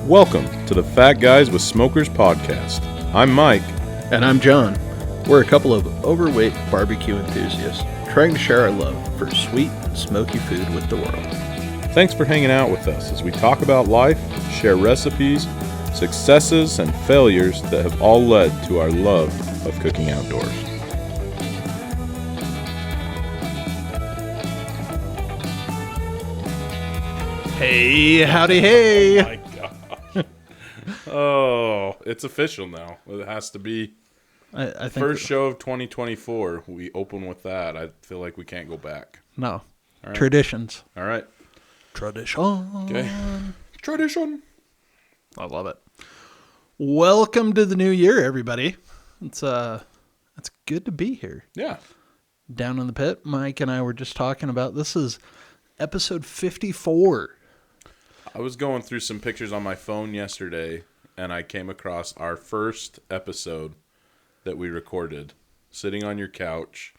Welcome to the Fat Guys with Smokers podcast. I'm Mike. And I'm John. We're a couple of overweight barbecue enthusiasts trying to share our love for sweet and smoky food with the world. Thanks for hanging out with us as we talk about life, share recipes, successes, and failures that have all led to our love of cooking outdoors. Hey, howdy, hey! Oh my gosh. Oh, it's official now. It has to be. I think First show of 2024. We open with that. I feel like we can't go back. No. All right. Traditions. All right. Tradition. Okay. Tradition. I love it. Welcome to the new year, everybody. It's good to be here. Yeah. Down in the pit, Mike and I were just talking about this is episode 54. I was going through some pictures on my phone yesterday, and I came across our first episode that we recorded, sitting on your couch.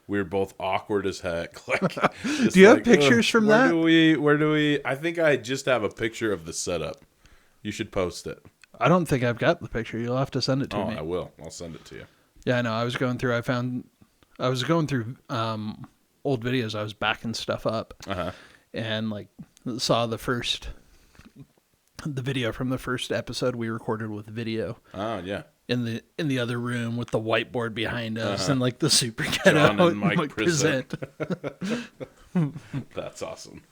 We were both awkward as heck. Like, do you have pictures from that? Where do we? I think I just have a picture of the setup. You should post it. I don't think I've got the picture. You'll have to send it to me. Oh, I will. I'll send it to you. Yeah, I know. I was going through old videos. I was backing stuff up. Uh-huh. And like saw the video from the first episode we recorded with video. Oh, yeah. In the other room with the whiteboard behind us, Uh-huh. and like the super ghetto John and Mike present. present. That's awesome.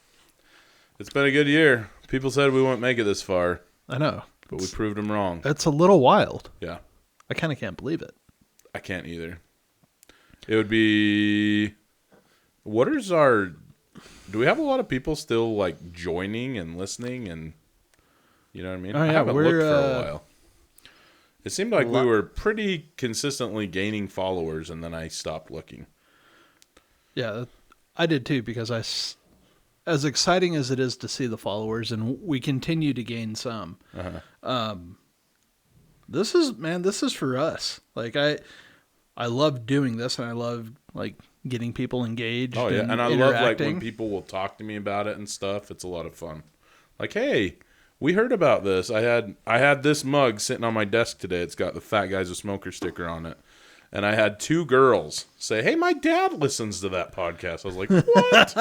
It's been a good year. People said we wouldn't make it this far, I know, but we proved them wrong. it's a little wild. Yeah. I kind of can't believe it. I can't either. It would be... Do we have a lot of people still like joining and listening and... You know what I mean? Oh, yeah, I haven't looked for a while. It seemed like we were pretty consistently gaining followers, and then I stopped looking. Yeah, I did too, because as exciting as it is to see the followers, and we continue to gain some, this is for us. Like, I love doing this, and I love like getting people engaged. Oh, yeah, and I love like when people will talk to me about it and stuff. It's a lot of fun. Like, hey, we heard about this. I had this mug sitting on my desk today. It's got the Fat Guys with Smoker sticker on it. And I had two girls say, hey, my dad listens to that podcast. I was like, what?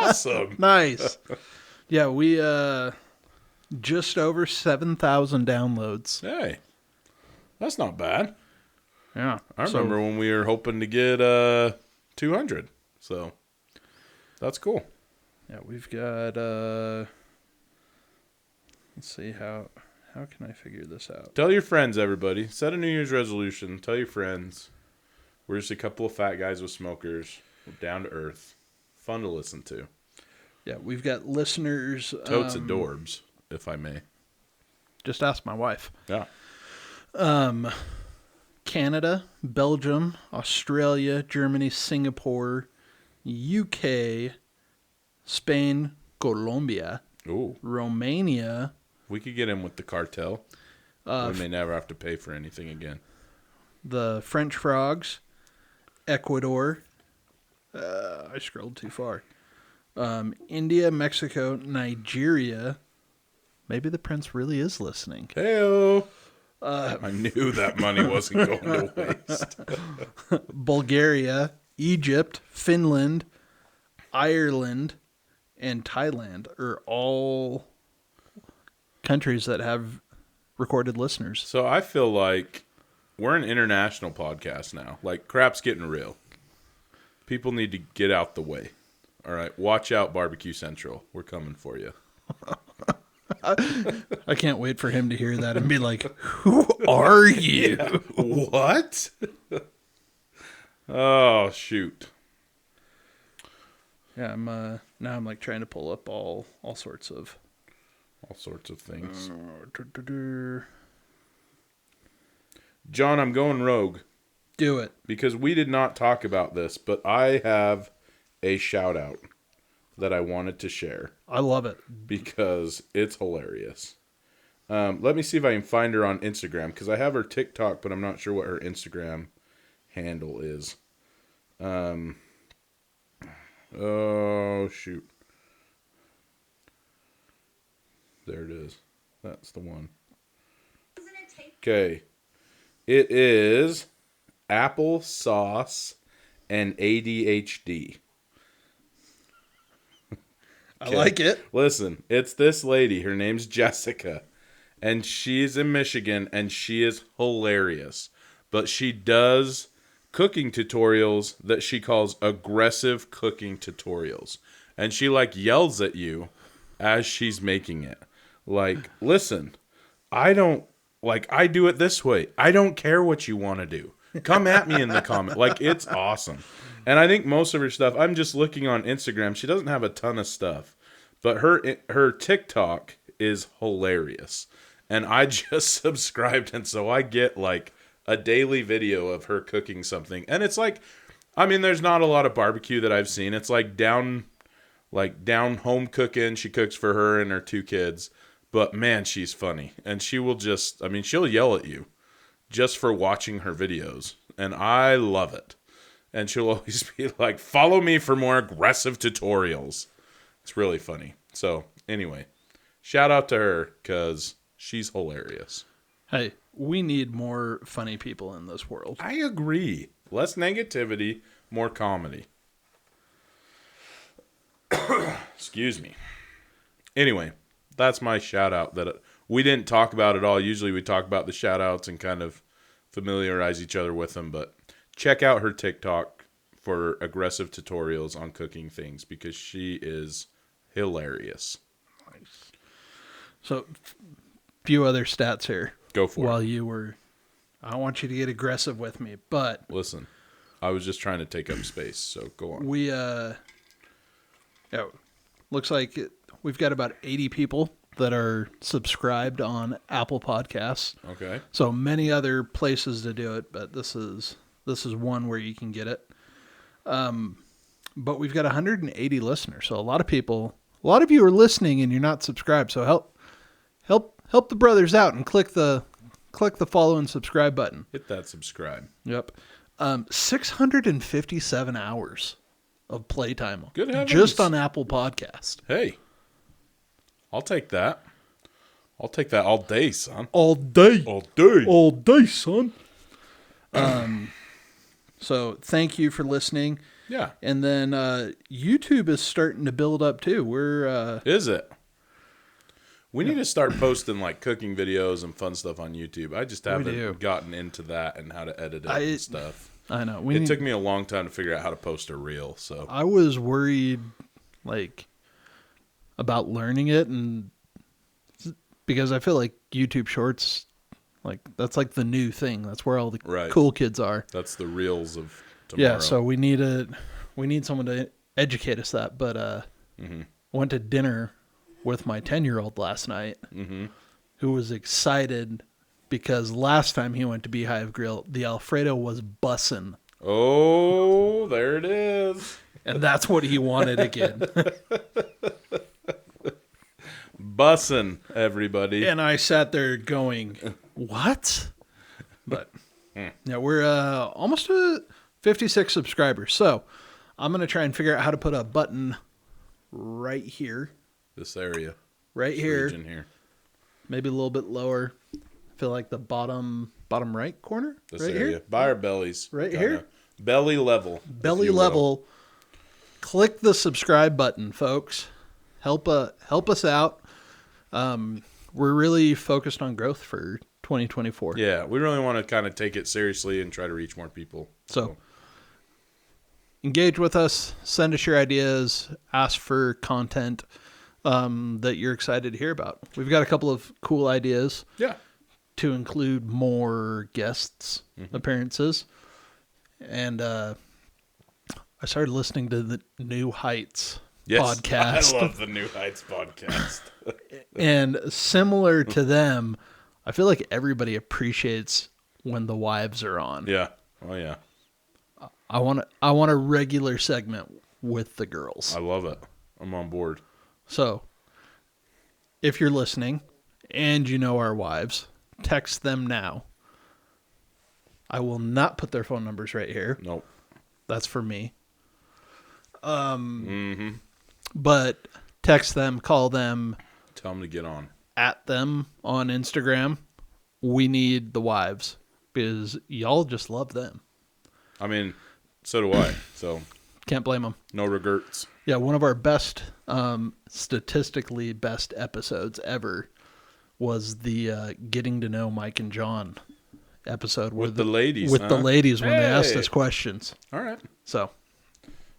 Awesome. Nice. Yeah, we just over 7,000 downloads. Hey, that's not bad. Yeah. I remember when we were hoping to get 200. So that's cool. Yeah, we've got let's see, how can I figure this out? Tell your friends, everybody. Set a New Year's resolution. Tell your friends. We're just a couple of fat guys with smokers. We're down to earth. Fun to listen to. Yeah, we've got listeners. Totes adorbs, if I may. Just ask my wife. Yeah. Canada, Belgium, Australia, Germany, Singapore, UK, Spain, Colombia, Ooh. Romania. We could get in with the cartel. We may never have to pay for anything again. The French Frogs, Ecuador. I scrolled too far. India, Mexico, Nigeria. Maybe the prince really is listening. Hey-o. I knew that money wasn't going to waste. Bulgaria, Egypt, Finland, Ireland, and Thailand are all countries that have recorded listeners. So I feel like we're an international podcast now. Like, crap's getting real. People need to get out the way. All right, watch out, Barbecue Central. We're coming for you. I can't wait for him to hear that and be like, who are you? Yeah. What? Oh, shoot. Yeah, now I'm like trying to pull up all sorts of things. John, I'm going rogue. Do it. Because we did not talk about this, but I have a shout out that I wanted to share. I love it. Because it's hilarious. Let me see if I can find her on Instagram, because I have her TikTok, but I'm not sure what her Instagram handle is. Oh, shoot. There it is. That's the one. Okay. It is applesauce and ADHD. I like it. Listen, it's this lady. Her name's Jessica. And she's in Michigan, and she is hilarious. But she does cooking tutorials that she calls aggressive cooking tutorials. And she, like, yells at you as she's making it. Like, listen, I do it this way. I don't care what you want to do. Come at me in the comment. Like, it's awesome. And I think most of her stuff, I'm just looking on Instagram. She doesn't have a ton of stuff. But her TikTok is hilarious. And I just subscribed, and so I get, like, a daily video of her cooking something. And it's like, I mean, there's not a lot of barbecue that I've seen. It's like down home cooking. She cooks for her and her 2 kids. But, man, she's funny. And she will just, I mean, she'll yell at you just for watching her videos. And I love it. And she'll always be like, follow me for more aggressive tutorials. It's really funny. So, anyway, shout out to her because she's hilarious. Hey, we need more funny people in this world. I agree. Less negativity, more comedy. Excuse me. Anyway, that's my shout out that we didn't talk about at all. Usually we talk about the shout outs and kind of familiarize each other with them, but check out her TikTok for aggressive tutorials on cooking things because she is hilarious. Nice. So, few other stats here. Go for it. While you were, I don't want you to get aggressive with me, but listen, I was just trying to take up space, so go on. We looks like we've got about 80 people that are subscribed on Apple Podcasts. Okay. So many other places to do it, but this is one where you can get it. But we've got 180 listeners, so a lot of you are listening and you're not subscribed. So help the brothers out and click the follow and subscribe button. Hit that subscribe. Yep. 657 hours of playtime. Good heavens. Just on Apple Podcast. Hey, I'll take that. I'll take that all day, son. All day. All day. All day, son. So thank you for listening. Yeah. And then YouTube is starting to build up too. Is it? We need to start posting like cooking videos and fun stuff on YouTube. I just haven't gotten into that and how to edit it and stuff. I know. It took me a long time to figure out how to post a reel. So I was worried, about learning it, and because I feel like YouTube Shorts, that's like the new thing. That's where all the cool kids are. That's the reels of tomorrow. Yeah. So we need someone to educate us that. But went to dinner with my 10-year-old last night, who was excited because last time he went to Beehive Grill, the Alfredo was bussin'. Oh, there it is. And that's what he wanted again. Bussin', everybody. And I sat there going, what? But, yeah, we're almost to 56 subscribers. So I'm going to try and figure out how to put a button right here. This area. Right here. Region here. Maybe a little bit lower. I feel like the bottom right corner. This right area. Here? By our bellies. Right here? Belly level. Belly level. Click the subscribe button, folks. Help us out. We're really focused on growth for 2024. Yeah, we really want to kind of take it seriously and try to reach more people. So engage with us. Send us your ideas. Ask for content that you're excited to hear about. We've got a couple of cool ideas. Yeah. To include more guests appearances. And I started listening to the New Heights podcast. I love the New Heights podcast. And similar to them, I feel like everybody appreciates when the wives are on. Yeah. Oh yeah. I want a regular segment with the girls. I love it. I'm on board. So, if you're listening and you know our wives, text them now. I will not put their phone numbers right here. Nope. That's for me. But text them, call them. Tell them to get on. at them on Instagram. We need the wives because y'all just love them. I mean, so do I. So can't blame them. No regrets. Yeah, one of our best, statistically best episodes ever was the getting to know Mike and John episode with the ladies. With the ladies when they asked us questions. All right. So,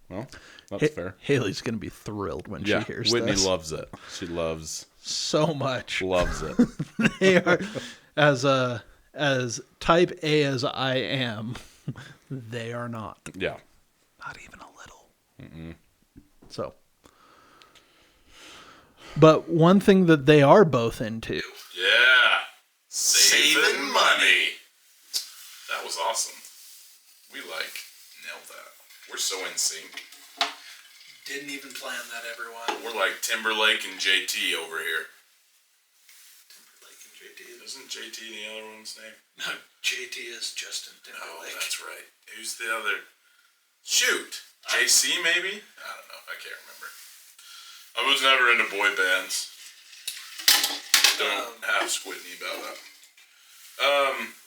well, that's fair. Haley's gonna be thrilled when she hears Whitney this. loves it. She loves so much. Loves it. They are as type A as I am. They are not. Yeah. Not even a little. Mm-mm. So. But one thing that they are both into. Yeah. Saving money. That was awesome. We nailed that. We're so in sync. Didn't even plan that, everyone. We're like Timberlake and JT over here. Timberlake and JT? Isn't JT the other one's name? No, JT is Justin Timberlake. Oh, that's right. Who's the other? Shoot. JC maybe? I don't know. I can't remember. I was never into boy bands. Don't ask Whitney about that.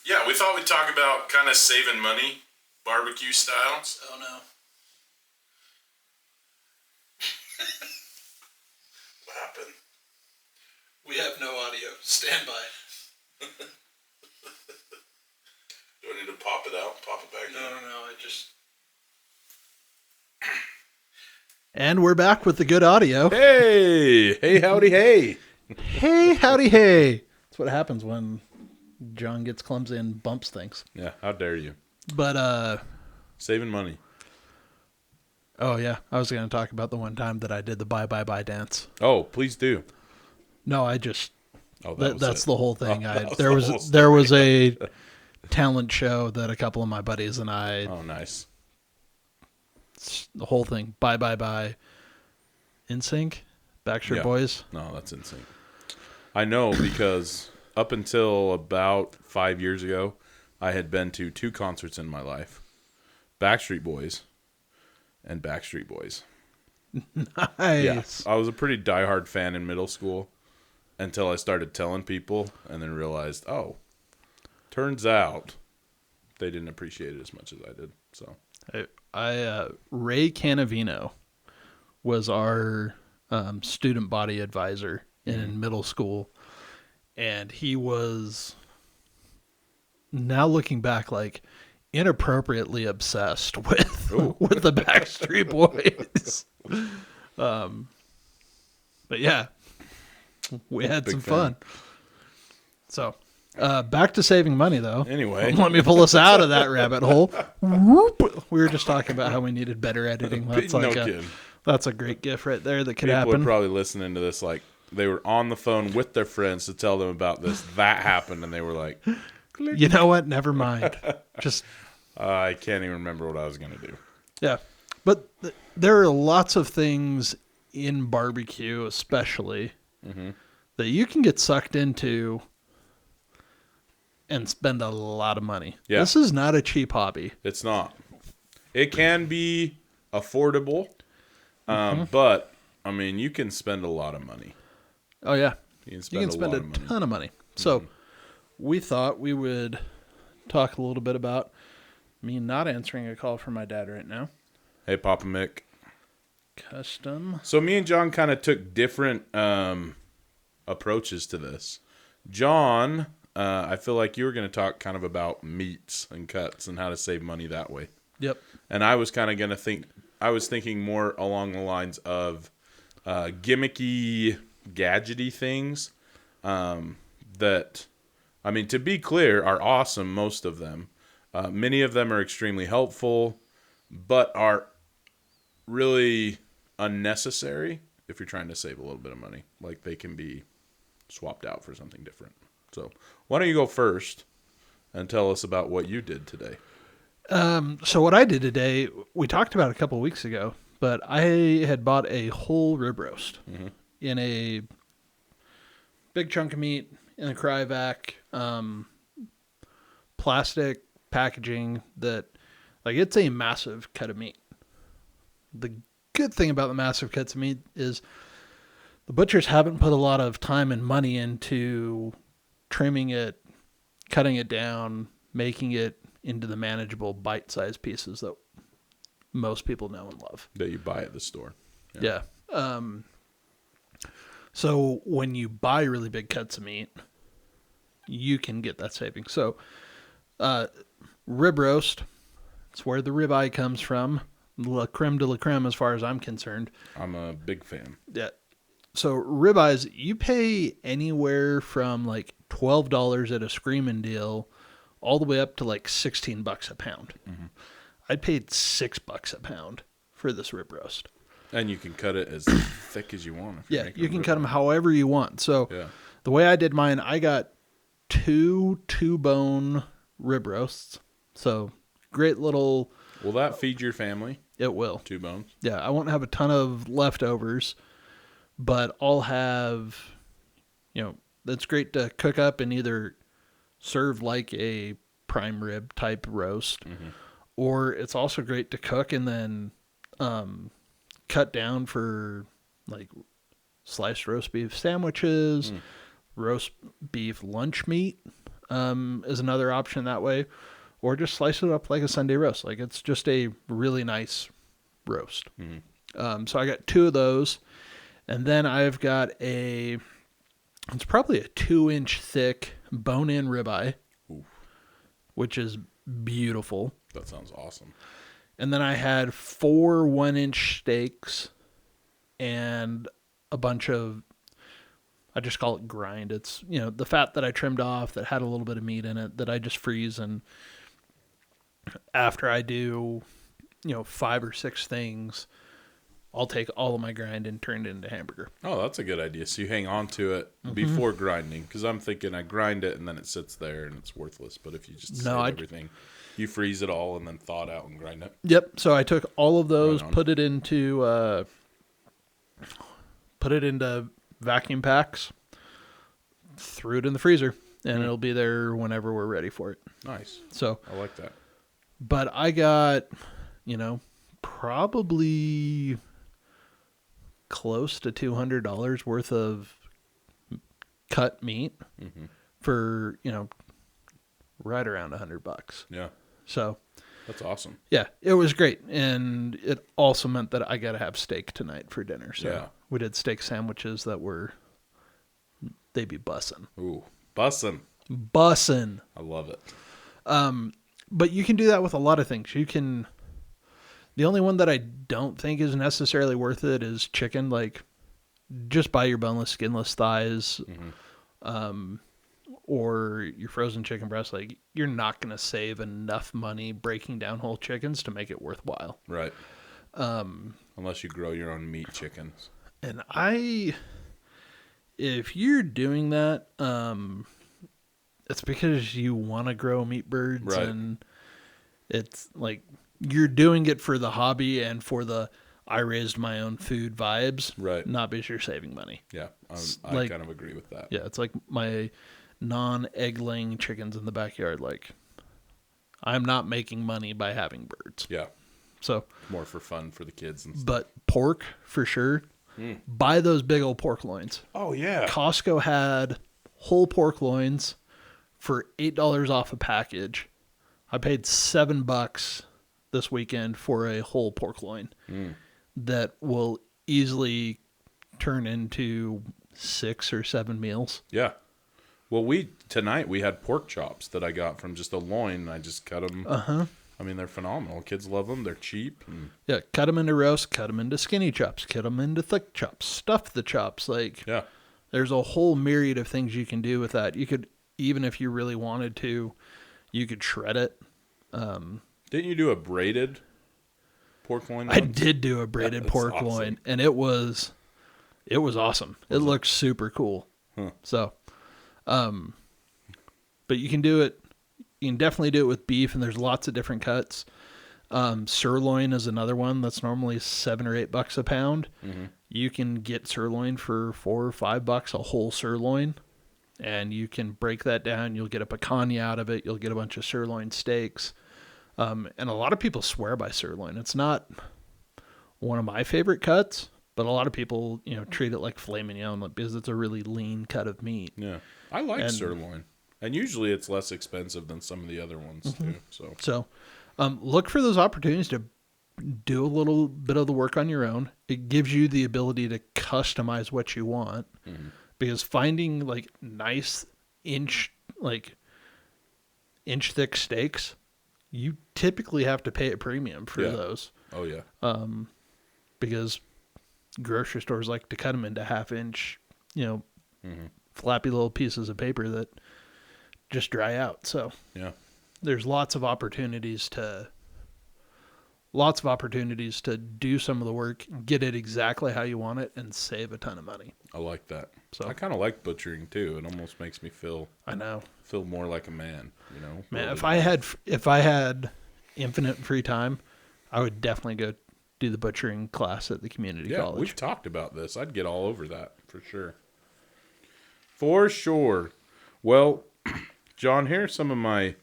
Yeah, we thought we'd talk about kind of saving money, barbecue styles. Oh no. What happened? We have no audio. Stand by. Do I need to pop it out? Pop it back in? No. I just... And we're back with the good audio. Hey, howdy, hey. Hey, howdy, hey. That's what happens when John gets clumsy and bumps things. Yeah, how dare you. But, saving money. Oh, yeah. I was going to talk about the one time that I did the bye dance. Oh, please do. No, I just... Oh, that's the whole thing. There was a talent show that a couple of my buddies and I... Oh, nice. The whole thing. Bye. In Sync? Backstreet Boys? No, that's In Sync. I know because up until about 5 years ago, I had been to 2 concerts in my life. Backstreet Boys and Backstreet Boys. Nice. Yeah, I was a pretty diehard fan in middle school until I started telling people and then realized, oh, turns out they didn't appreciate it as much as I did. So Ray Canavino was our student body advisor in middle school, and he was, now looking back, like inappropriately obsessed with the Backstreet Boys. But yeah, we had some fun. So back to saving money, though. Anyway, let me pull us out of that rabbit hole. We were just talking about how we needed better editing. That's a great gif right there that could happen. People are probably listening to this like they were on the phone with their friends to tell them about this. That happened, and they were like, you know what? Never mind. Just I can't even remember what I was going to do. Yeah. But there are lots of things in barbecue, especially, that you can get sucked into and spend a lot of money. Yeah. This is not a cheap hobby. It's not. It can be affordable, but, I mean, you can spend a lot of money. Oh, yeah. You can spend a ton of money. So we thought we would talk a little bit about me not answering a call from my dad right now. Hey, Papa Mick. Custom. So me and John kind of took different approaches to this. John, I feel like you were going to talk kind of about meats and cuts and how to save money that way. Yep. And I was kind of going to I was thinking more along the lines of gimmicky, gadgety things that, I mean, to be clear, are awesome, most of them. Many of them are extremely helpful, but are really unnecessary if you're trying to save a little bit of money. Like, they can be swapped out for something different. So why don't you go first and tell us about what you did today? So what I did today, we talked about a couple of weeks ago, but I had bought a whole rib roast in a big chunk of meat in a cryovac, plastic packaging that, like, it's a massive cut of meat. The good thing about the massive cuts of meat is the butchers haven't put a lot of time and money into trimming it, cutting it down, making it into the manageable bite-sized pieces that most people know and love. That you buy at the store. Yeah. So when you buy really big cuts of meat, you can get that saving. So rib roast, it's where the ribeye comes from. La creme de la creme as far as I'm concerned. I'm a big fan. Yeah. So ribeyes, you pay anywhere from like $12 at a screaming deal all the way up to like $16 a pound. Mm-hmm. I paid $6 a pound for this rib roast. And you can cut it as thick as you want. Yeah, you can cut them however you want. So the way I did mine, I got two bone rib roasts. So great little... Will that feed your family? It will. 2 bones? Yeah, I won't have a ton of leftovers, but I'll have, that's great to cook up and either serve like a prime rib type roast, or it's also great to cook and then cut down for like sliced roast beef sandwiches, roast beef lunch meat is another option that way, or just slice it up like a Sunday roast. Like it's just a really nice roast. So I got 2 of those, and then I've got it's probably a 2-inch thick bone-in ribeye, which is beautiful. That sounds awesome. And then I had 4 1-inch steaks and a bunch of, I just call it grind. It's, the fat that I trimmed off that had a little bit of meat in it that I just freeze. And after I do, 5 or 6 things, I'll take all of my grind and turn it into hamburger. Oh, that's a good idea. So you hang on to it before grinding. Because I'm thinking I grind it and then it sits there and it's worthless. But if you just save everything, you freeze it all and then thaw it out and grind it. Yep. So I took all of those, put it into vacuum packs, threw it in the freezer, and it'll be there whenever we're ready for it. Nice. So I like that. But I got, probably close to $200 worth of cut meat for, right around $100. Yeah. So that's awesome. Yeah, it was great. And it also meant that I got to have steak tonight for dinner. So we did steak sandwiches that they'd be bussin'. Ooh, bussin'. Bussin'. I love it. But you can do that with a lot of things. The only one that I don't think is necessarily worth it is chicken. Like, just buy your boneless, skinless thighs, or your frozen chicken breast. Like, you're not going to save enough money breaking down whole chickens to make it worthwhile. Right. Unless you grow your own meat chickens. And if you're doing that, it's because you want to grow meat birds, right. And it's like you're doing it for the hobby and for the I raised my own food vibes, right? Not because you're saving money. Yeah, I kind of agree with that. Yeah, it's like my non-egg-laying chickens in the backyard. Like, I'm not making money by having birds. Yeah, so more for fun for the kids and stuff. But pork for sure. Buy those big old pork loins. Oh yeah, Costco had whole pork loins for $8 off a package. I paid $7 this weekend for a whole pork loin that will easily turn into 6 or 7 meals. Yeah. Well, tonight we had pork chops that I got from just a loin, and I just cut them. I mean, they're phenomenal. Kids love them. They're cheap. Yeah, cut them into roast, cut them into skinny chops, cut them into thick chops, stuff the chops. Like, yeah, there's a whole myriad of things you can do with that. You could, even if you really wanted to, you could shred it. Didn't you do a braided pork loin? I did do a braided pork loin, and it was awesome. It looked super cool. So, but you can do it. You can definitely do it with beef, and there's lots of different cuts. Sirloin is another one that's normally $7 or $8 a pound. You can get sirloin for $4 or $5 a whole sirloin, and you can break that down. You'll get a picanha out of it. You'll get a bunch of sirloin steaks. And a lot of people swear by sirloin. It's not one of my favorite cuts, But a lot of people, treat it like filet mignon because it's a really lean cut of meat. Yeah. I like sirloin. And usually it's less expensive than some of the other ones too. So look for those opportunities to do a little bit of the work on your own. It gives you the ability to customize what you want, because finding like nice inch thick steaks, you typically have to pay a premium for those. Oh yeah. Because grocery stores like to cut them into half-inch, flappy little pieces of paper that just dry out. So yeah, there's lots of opportunities to do some of the work, get it exactly how you want it, and save a ton of money. I like that. So I kind of like butchering too. It almost makes me feel more like a man. Man, if I had infinite free time, I would definitely go do the butchering class at the community college. Yeah, we've talked about this. I'd get all over that for sure. For sure. Well, John, here's some of my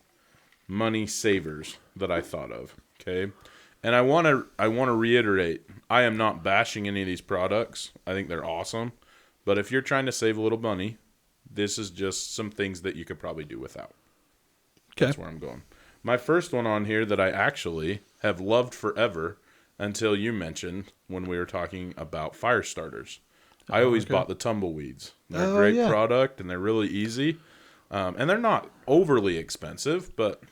money savers that I thought of. Okay. And I want to reiterate, I am not bashing any of these products. I think they're awesome. But if you're trying to save a little money, this is just some things that you could probably do without. Okay. That's where I'm going. My first one on here that I actually have loved forever until you mentioned when we were talking about fire starters. I always bought the tumbleweeds. They're a great product, and they're really easy. And they're not overly expensive, but,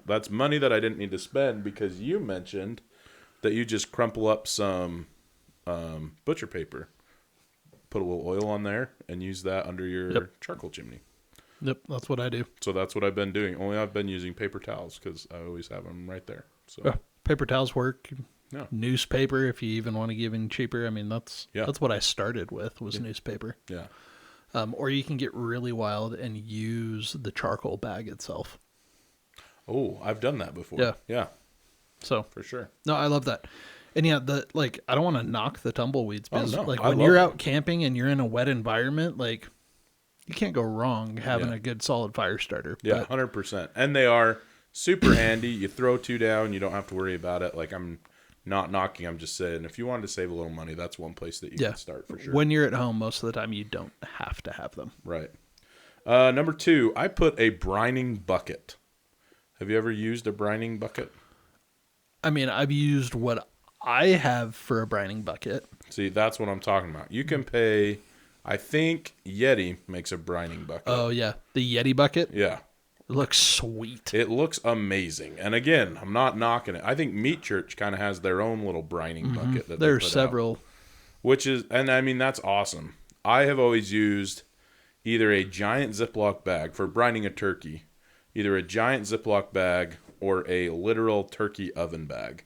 that's money that I didn't need to spend because you mentioned that you just crumple up some butcher paper, put a little oil on there, and use that under your charcoal chimney. Yep, that's what I do. So that's what I've been doing. Only I've been using paper towels because I always have them right there. So paper towels work. Yeah. Newspaper, if you even want to give in cheaper. I mean, that's what I started with was newspaper. Yeah. Or you can get really wild and use the charcoal bag itself. Oh, I've done that before. Yeah. Yeah. So for sure. No, I love that. And I don't want to knock the tumbleweeds because when I you're out camping and you're in a wet environment, you can't go wrong having a good solid fire starter. Yeah, 100%. And they are super handy. You throw two down, you don't have to worry about it. I'm not knocking, I'm just saying, if you wanted to save a little money, that's one place that you can start for sure. When you're at home, most of the time, you don't have to have them. Right. Number 2, I put a brining bucket. Have you ever used a brining bucket? I mean, I've used what I have for a brining bucket. See, that's what I'm talking about. You can pay, I think Yeti makes a brining bucket. Oh, yeah. The Yeti bucket? Yeah. It looks sweet. It looks amazing. And again, I'm not knocking it. I think Meat Church kind of has their own little brining bucket that there's several. Out, which is, and I mean, that's awesome. I have always used either a giant Ziploc bag for brining a turkey, either a giant Ziploc bag or a literal turkey oven bag.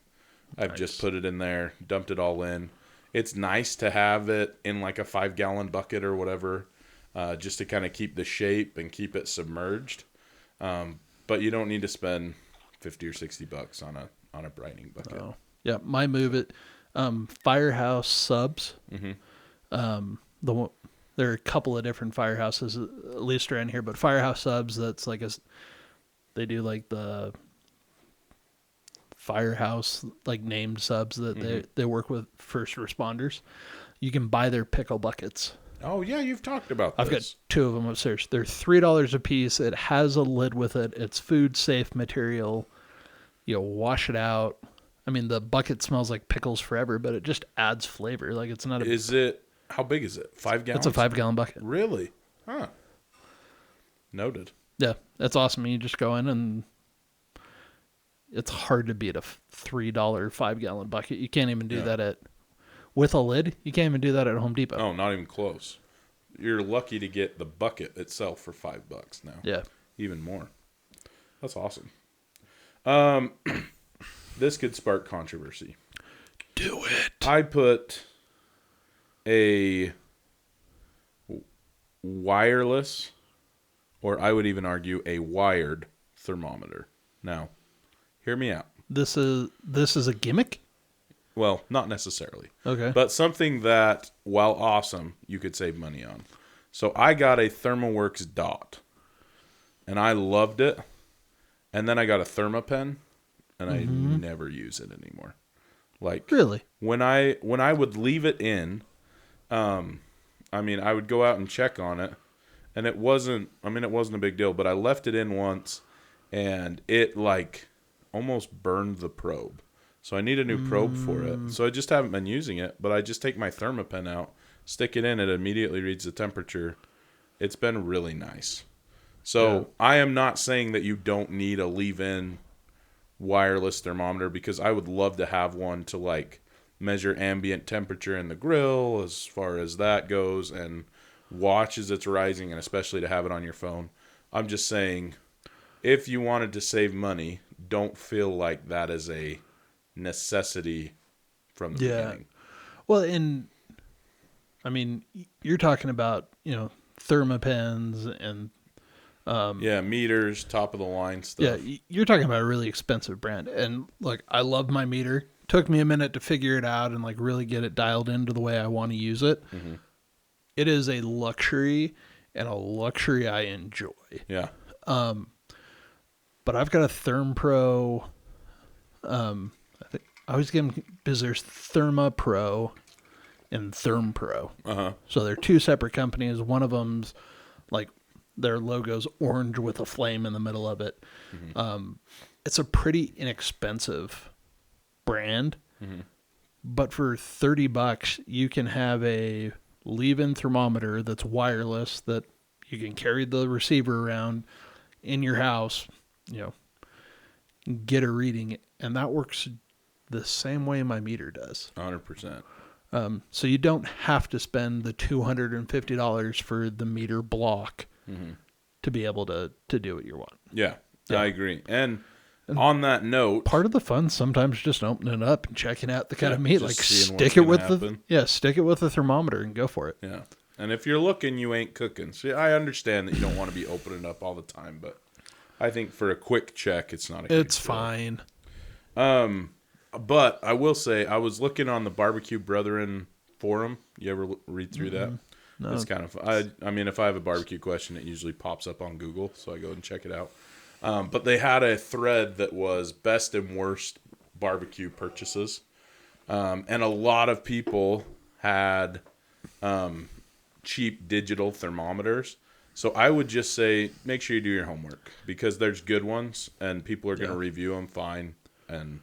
I've just put it in there, dumped it all in. It's nice to have it in like a 5-gallon bucket or whatever, just to kind of keep the shape and keep it submerged. But you don't need to spend $50 or $60 on a brining bucket. Oh. Yeah, my move it. Firehouse subs. Mm-hmm. There are a couple of different firehouses, at least around here, but Firehouse subs. That's they do like the firehouse named subs that they work with first responders. You can buy their pickle buckets. Oh, yeah, you've talked about this. I've got 2 of them upstairs. They're $3 a piece. It has a lid with it. It's food-safe material. Wash it out. I mean, the bucket smells like pickles forever, but it just adds flavor. It's not a... How big is it? 5 gallons? It's a 5-gallon bucket. Really? Huh. Noted. Yeah, that's awesome. You just go in and... It's hard to beat a $3 5-gallon bucket. You can't even do that with a lid. You can't even do that at Home Depot. Oh, not even close. You're lucky to get the bucket itself for $5 now. Yeah. Even more. That's awesome. This could spark controversy. Do it. I put a wireless, or I would even argue a wired thermometer. Now, hear me out. This is a gimmick? Well, not necessarily. Okay. But something that, while awesome, you could save money on. So I got a ThermoWorks Dot, and I loved it. And then I got a ThermaPen, and I never use it anymore. Like really, when I would leave it in, I would go out and check on it, and it wasn't a big deal, but I left it in once, and it like almost burned the probe. So I need a new probe for it. So I just haven't been using it, but I just take my Thermapen out, stick it in, it immediately reads the temperature. It's been really nice. So I am not saying that you don't need a leave-in wireless thermometer, because I would love to have one to like measure ambient temperature in the grill as far as that goes, and watch as it's rising, and especially to have it on your phone. I'm just saying, if you wanted to save money, don't feel like that is a necessity from the beginning. Well, and I mean, you're talking about, Thermapens and meters, top of the line stuff. Yeah, you're talking about a really expensive brand. And like, I love my meter. Took me a minute to figure it out and like really get it dialed into the way I want to use it. Mm-hmm. It is a luxury, and a luxury I enjoy. Yeah. But I've got a ThermPro. I always get them because there's ThermaPro and ThermPro. Uh-huh. So they're two separate companies. One of them's like, their logo's orange with a flame in the middle of it. Mm-hmm. It's a pretty inexpensive brand, but for $30, you can have a leave-in thermometer that's wireless, that you can carry the receiver around in your house, get a reading, and that works the same way my meter does. 100%. So you don't have to spend the $250 for the meter block to be able to do what you want. Yeah, I agree. And on that note, part of the fun sometimes just opening it up and checking out the kind of meat. Like stick it with the thermometer and go for it. Yeah. And if you're looking, you ain't cooking. See, I understand that you don't want to be opening up all the time, but I think for a quick check, it's not a It's fine. But I will say, I was looking on the Barbecue Brethren forum. You ever read through that? No. It's kind of fun. I mean, if I have a barbecue question, it usually pops up on Google, so I go and check it out. But they had a thread that was best and worst barbecue purchases. And a lot of people had cheap digital thermometers. So I would just say, make sure you do your homework, because there's good ones, and people are going to review them fine, and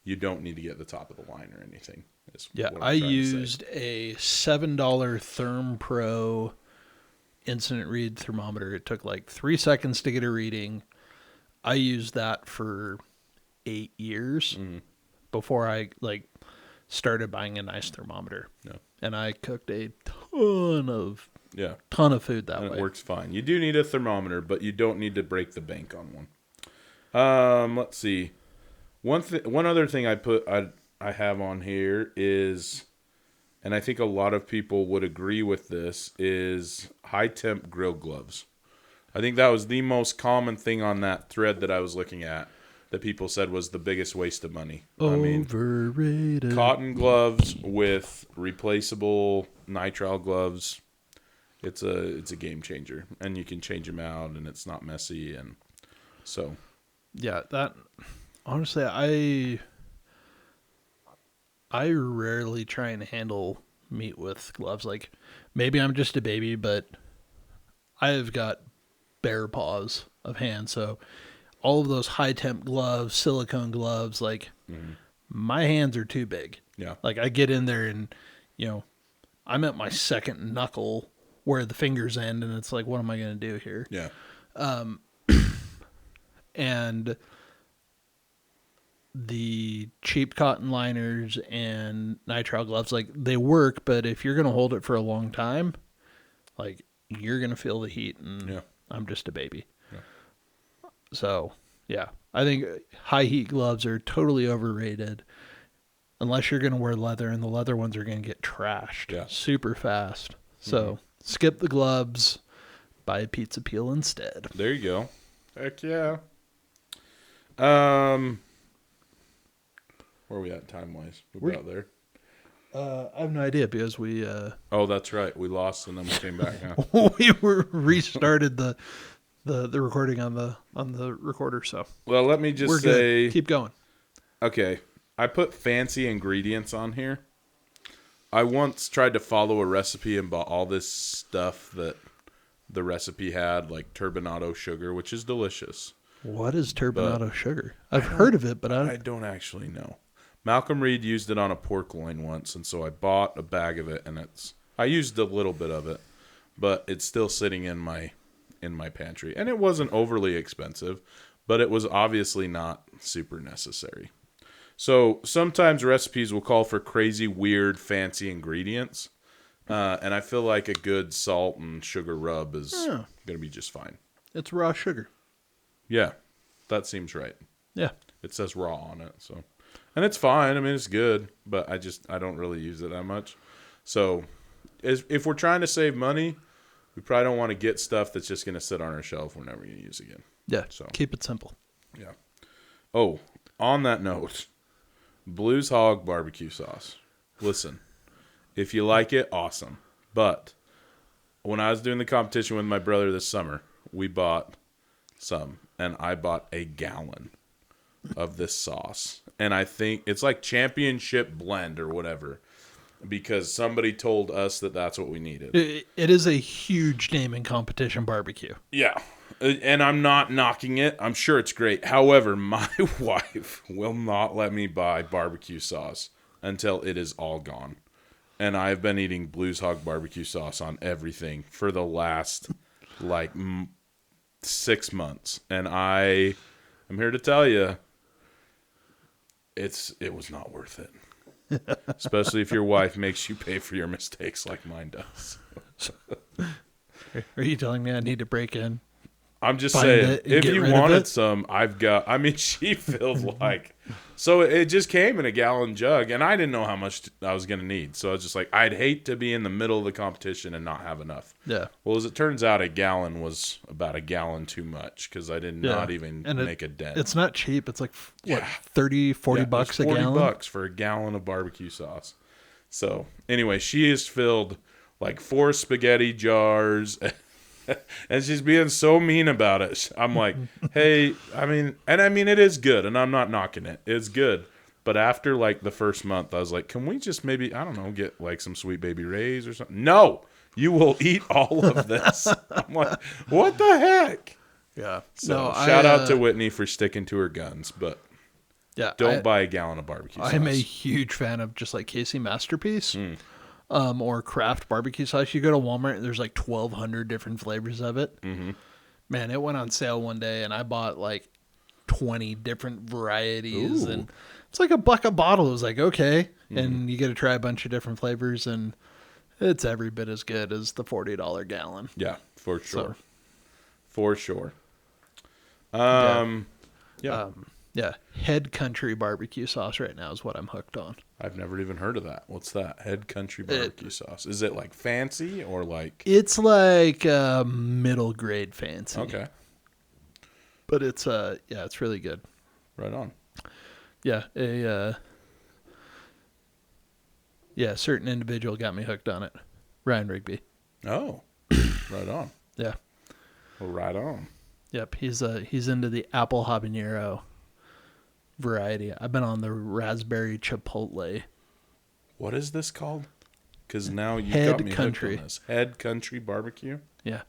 you don't need to get the top of the line or anything. I used a $7 ThermPro instant read thermometer. It took like 3 seconds to get a reading. I used that for 8 years before I started buying a nice thermometer. Yeah. And I cooked a ton of food that way. It works fine. You do need a thermometer, but you don't need to break the bank on one. Let's see. One other thing I have on here is, and I think a lot of people would agree with this, is high temp grill gloves. I think that was the most common thing on that thread that I was looking at that people said was the biggest waste of money. Overrated. Cotton gloves with replaceable nitrile gloves. It's a game changer, and you can change them out, and it's not messy, and so. Yeah, that honestly, I rarely try and handle meat with gloves. Like, maybe I'm just a baby, but I've got bare paws of hands, so all of those high temp gloves, silicone gloves, my hands are too big. Yeah. Like, I get in there and, I'm at my second knuckle where the fingers end, and it's like, what am I going to do here? Yeah. And the cheap cotton liners and nitrile gloves, they work, but if you're going to hold it for a long time, you're going to feel the heat, and I'm just a baby. Yeah. So, yeah, I think high heat gloves are totally overrated unless you're going to wear leather, and the leather ones are going to get trashed super fast. So skip the gloves, buy a pizza peel instead. There you go. Heck yeah. Where are we at time-wise? We're about there. I have no idea, because we... oh, that's right. We lost, and then we came back. Huh? We restarted the recording on the recorder, so... Well, let me just say... Good. Keep going. Okay. I put fancy ingredients on here. I once tried to follow a recipe and bought all this stuff that the recipe had, like turbinado sugar, which is delicious. What is turbinado sugar? I've heard of it, but I don't actually know. Malcolm Reed used it on a pork loin once, and so I bought a bag of it, and I used a little bit of it, but it's still sitting in my pantry. And it wasn't overly expensive, but it was obviously not super necessary. So sometimes recipes will call for crazy, weird, fancy ingredients, and I feel like a good salt and sugar rub is going to be just fine. It's raw sugar. Yeah, that seems right. Yeah. It says raw on it, so... And it's fine. I mean, it's good, but I don't really use it that much. So if we're trying to save money, we probably don't want to get stuff that's just going to sit on our shelf we're never going to use again. Yeah, so keep it simple. Yeah. Oh, on that note, Blues Hog barbecue sauce. Listen, if you like it, awesome. But when I was doing the competition with my brother this summer, we bought some, and I bought a gallon of this sauce. And I think it's like championship blend or whatever, because somebody told us that that's what we needed. It is a huge name in competition barbecue. Yeah. And I'm not knocking it. I'm sure it's great. However, my wife will not let me buy barbecue sauce until it is all gone. And I've been eating Blues Hog barbecue sauce on everything for the last 6 months. And I'm here to tell you, it was not worth it. Especially if your wife makes you pay for your mistakes like mine does. Are you telling me I need to break in? I'm just saying, if you wanted some, she filled so it just came in a gallon jug, and I didn't know how much I was going to need. So I was just like, I'd hate to be in the middle of the competition and not have enough. Yeah. Well, as it turns out, a gallon was about a gallon too much because I did not even make a dent. It's not cheap. It's like, what, 30, 40 bucks a gallon? $40 for a gallon of barbecue sauce. So anyway, she has filled like 4 spaghetti jars. And she's being so mean about it. I'm like, hey, it is good, and I'm not knocking it. It's good. But after like the first month, I was like, can we just maybe, I don't know, get like some Sweet Baby Ray's or something? No, you will eat all of this. I'm like, what the heck? Yeah. So shout out to Whitney for sticking to her guns, but don't buy a gallon of barbecue sauce. I'm a huge fan of just like Casey Masterpiece. Or Kraft barbecue sauce. You go to Walmart and there's like 1,200 different flavors of it. Mm-hmm. Man, it went on sale one day and I bought like 20 different varieties. Ooh. And it's like $1 a bottle. It was like, okay. Mm-hmm. And you get to try a bunch of different flavors and it's every bit as good as the $40 gallon. Yeah, for sure. So, for sure. Head Country barbecue sauce right now is what I'm hooked on. I've never even heard of that. What's that? Head Country barbecue sauce. Is it like fancy or like? It's like middle grade fancy. Okay. But it's it's really good. Right on. Yeah, a certain individual got me hooked on it. Ryan Rigby. Oh, right on. Yeah. Well, right on. Yep, he's into the apple habanero variety. I've been on the raspberry chipotle. What is this called? Because now you got me Country. hooked on this. Head Country barbecue? Yeah.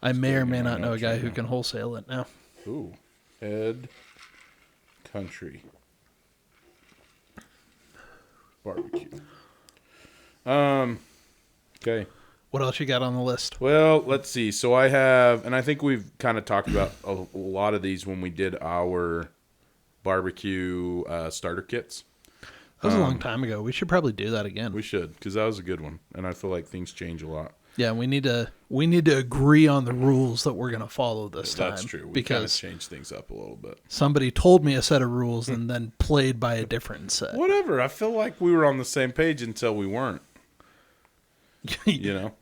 I may or may not know a guy who can wholesale it now. Ooh. Head Country barbecue. Okay. What else you got on the list? Well, let's see. So I have, and I think we've kind of talked about a lot of these when we did our barbecue starter kits. That was a long time ago. We should probably do that again. We should, because that was a good one, and I feel like things change a lot. Yeah, we need to agree on the rules that we're going to follow this time. That's true. We kind of changed things up a little bit. Somebody told me a set of rules and then played by a different set. Whatever. I feel like we were on the same page until we weren't. You know?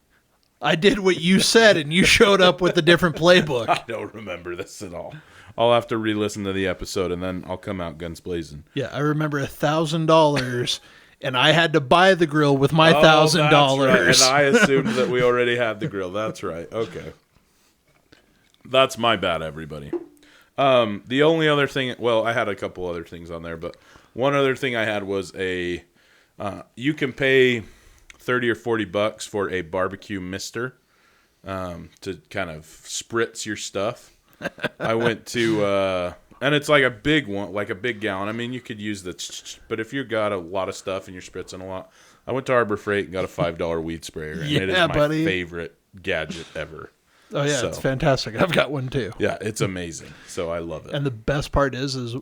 I did what you said, and you showed up with a different playbook. I don't remember this at all. I'll have to re-listen to the episode, and then I'll come out guns blazing. Yeah, I remember $1,000, and I had to buy the grill with my $1,000. Right. And I assumed that we already had the grill. That's right. Okay. That's my bad, everybody. The only other thing, well, I had a couple other things on there, but One other thing I had was you can pay $30 or $40 for a barbecue mister to kind of spritz your stuff. I went to, and it's like a big one, like a big gallon. I mean, you could use but if you've got a lot of stuff and you're spritzing a lot, I went to Harbor Freight and got a $5 weed sprayer, and it is my favorite gadget ever. Oh, yeah, it's fantastic. I've got one, too. Yeah, it's amazing. So I love it. And the best part is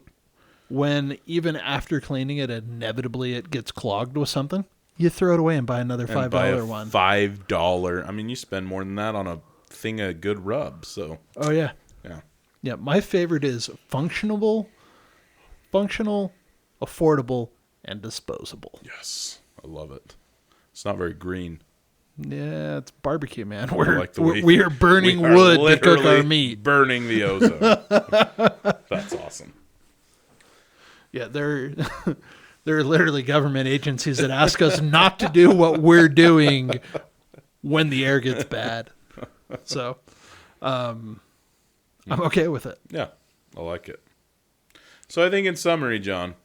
when, even after cleaning it, inevitably it gets clogged with something, you throw it away and buy another $5 one. $5. I mean, you spend more than that on a thing of good rub. So. Oh, yeah. Yeah. Yeah, my favorite is functional, affordable, and disposable. Yes, I love it. It's not very green. Yeah, it's barbecue, man. We are burning wood to cook our meat. Burning the ozone. That's awesome. Yeah, there are literally government agencies that ask us not to do what we're doing when the air gets bad. So, I'm okay with it. Yeah, I like it. So I think in summary, John,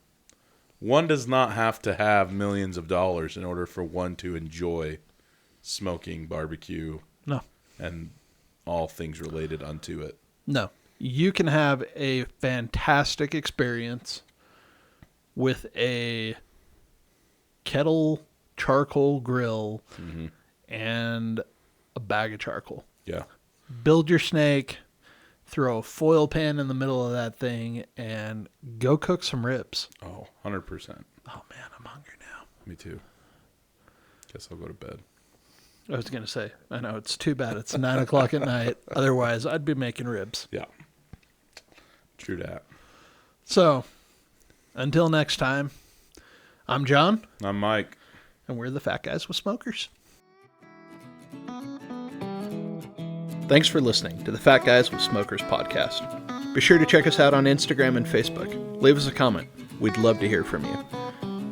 one does not have to have millions of dollars in order for one to enjoy smoking barbecue. No. And all things related unto it. No. You can have a fantastic experience with a kettle charcoal grill and a bag of charcoal. Yeah. Build your snake, throw a foil pan in the middle of that thing, and go cook some ribs. Oh, 100%. Oh, man, I'm hungry now. Me too. Guess I'll go to bed. I was going to say, I know, it's too bad it's 9 o'clock at night. Otherwise, I'd be making ribs. Yeah. True that. So, until next time, I'm John. I'm Mike. And we're the Fat Guys with Smokers. Thanks for listening to the Fat Guys with Smokers podcast. Be sure to check us out on Instagram and Facebook. Leave us a comment. We'd love to hear from you.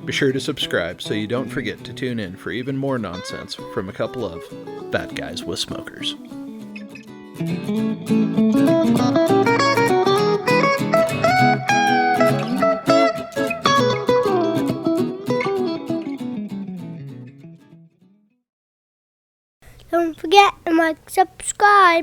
Be sure to subscribe so you don't forget to tune in for even more nonsense from a couple of Fat Guys with Smokers. Don't forget to like, subscribe.